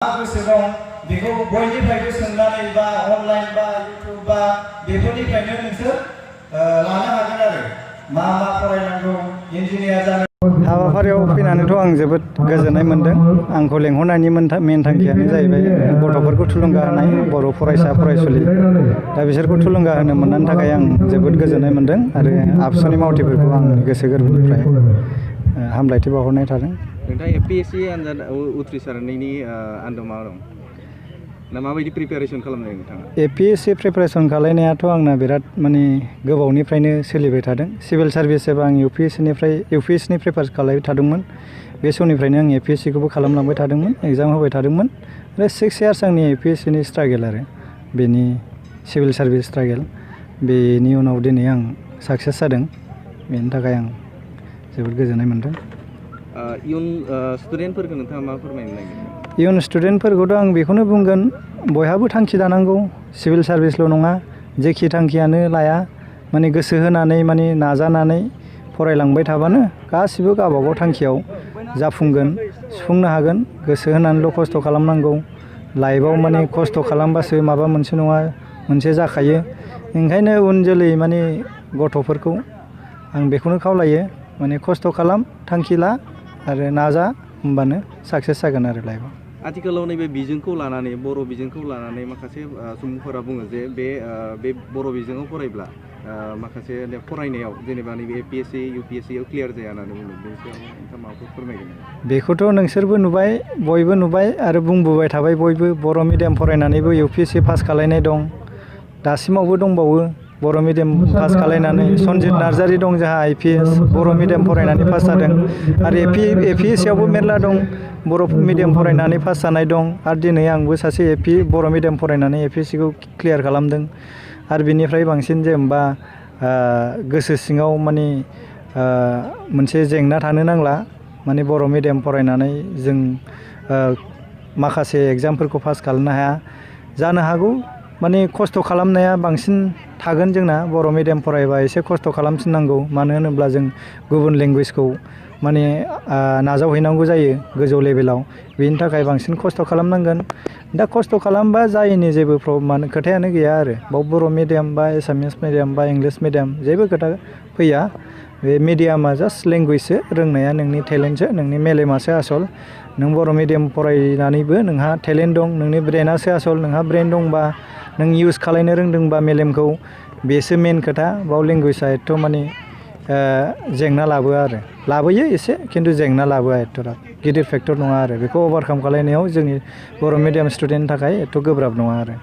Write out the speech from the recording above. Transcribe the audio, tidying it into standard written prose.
गोसो दं बेखौ बयनिफ्रायबो सोंनानै बा अनलाइन बा इउटिउब बा बेफोरनिफ्रायनो नोंसोर लानो हागोन आरो मा फरायनांगौ इन्जिनियार जानो। हाबाफारियाव फैनानैथ' आं जोबोद गोजोननाय मोनदों। आंखौ लेंहरनायनि मेन थांखियानो जाहैबाय गथ'फोरखौ थुलुंगा होनाय बर' फरायसा फरायसुलि दा बिसोरखौ थुलुंगा होनो मोननायनि थाखाय आं जोबोद गोजोननाय मोनदों आरो आबसुनि मावथिफोरखौ आं गोसो गोरबोनिफ्राय हामलायथि बावहरनाय थादों। नोंथाङा एपीएससी आनजाद उथ्रिसारनायनि आन्दोआव मा दं ना माबायदि प्रिपेरेसन खालामदों नोंथाङा? एपीएससी प्रिपेरेसन खालामनायाथ' आंना बिराद माने गोबावनिफ्रायनो सोलिबाय थादों। सिभिल सार्भिस एबा आं इउपिएससिनि प्रिपेयार खालामबाय थादोंमोन। बे समनिफ्रायनो आं एपीएससीखौबो खालामलांबाय थादोंमोन, एग्जाम होबाय थादोंमोन आरो 6 इयार्स आंनि एपीएससीनि स्ट्रागल आरो बेनि सिभिल सार्भिस स्ट्रागल। बेनि उनाव दिनै आं साक्सेस जादों, बेनि थाखाय आं जोबोद गोजोननाय मोनदों। इयुन स्टुडेन्टफोरखौ नोंथाङा मा फोरमायनो नागिरदों? इयुन स्टुडेन्टफोरखौथ' आं बेखौनो बुंगोन, बयहाबो थांखि दानांगौ, सिभिल सार्भिसल' नङा, जेखि थांखियानो लाया माने गोसो होनानै माने नाजानानै फरायलांबाय थाबानो गासिबो गावबागाव थांखियाव जाफुंगोन, सुफुंनो हागोन। गोसो होनानैल' खस्थ' खालामनांगौ। लाइफआव माने खस्थ' खालामबासो माबा मोनसे नङा मोनसे जाखायो। ओंखायनो उन जोलै माने गथ'फोरखौ आं बेखौनो खावलायो, माने खस्थ' खालाम, थांखि ला आरो नाजा, होमबानो साक्सेस जागोन आरो लाइफआव। आथिखालाव नैबे बिजोंखौ लानानै बर' बिजोंखौ लानानै माखासे सुबुंफोरा बुङो जे बे बर' बिजोङाव फरायब्ला माखासे फरायनायाव जेनेबा नैबे एपीएससी इउपिएससियाव क्लियार जाया होननानै बुङो। बेनि सायाव नोंथाङा माबाफोर फोरमायगोन? बेखौथ' नोंसोरबो नुबाय, बयबो नुबाय आरो बुंबोबाय थाबाय बयबो। बर' मिडियाम फरायनानैबो इउपिएससि पास खालायनाय दं, दासिमावबो दंबावो। बर' मिडियाम पास खालायनानै सनजित नार्जारि दं जोंहा आईपीएस, बर' मिडियाम फरायनानै पास जादों। आरो एपीएससियावबो मेरला दं बर' मिडियाम फरायनानै पास जानाय दं। आरो दिनै आंबो सासे बर' मिडियाम फरायनानै एपीएससिखौ क्लियार खालामदों। आरो बिनिफ्राय बांसिन जेनेबा गोसो सिङाव माने मोनसे जेंना थानो नांला। माने बर' मिडियाम फरायनानै जों माखासे एग्जामफोरखौ पास खालामनो हाया जानो हागौ। माने खस्थ' खालामनाया बांसिन थागोन जोंना। बर' मिडियाम फरायबा एसे खस्थ' खालामफिननांगौ, मानो होनोब्ला जों गुबुन लेंगुवेजखौ माने नाजावहैनांगौ जायो गोजौ लेभेलाव। बेनि थाखाय बांसिन खस्थ' खालामनांगोन। दा खस्थ' खालामबा जायैनि जेबो खोथायानो गैया आरो बाव बर' मिडियाम बा एसामिस मिडियाम बा इंलिस मिडियाम जेबो खोथा फैया। बे मिडियामा जास्ट लेंगुवेजसो, रोंनाया नोंनि टेलेन्टसो, नोंनि मेलेमासो आसल। नों बर' मिडियाम फरायनानैबो नोंहा टेलेन्ट दं, नोंनि ब्रेनासो आसल। नोंहा ब्रेन दंबा, नों इउज खालायनो रोंदोंबा मेलेमखौ, बेसो मेन खोथा। बाव लेंगुवेजआ एथ' माने जेंना लाबोयो एसे, खिन्थु जेंना लाबोआ एथ'रा गिदिर फेक्टर नङा आरो। बेखौ अभारकाम खालायनायाव जोंनि बर' मिडियाम स्टुडेन्टनि थाखाय एथ' गोब्राब नङा आरो।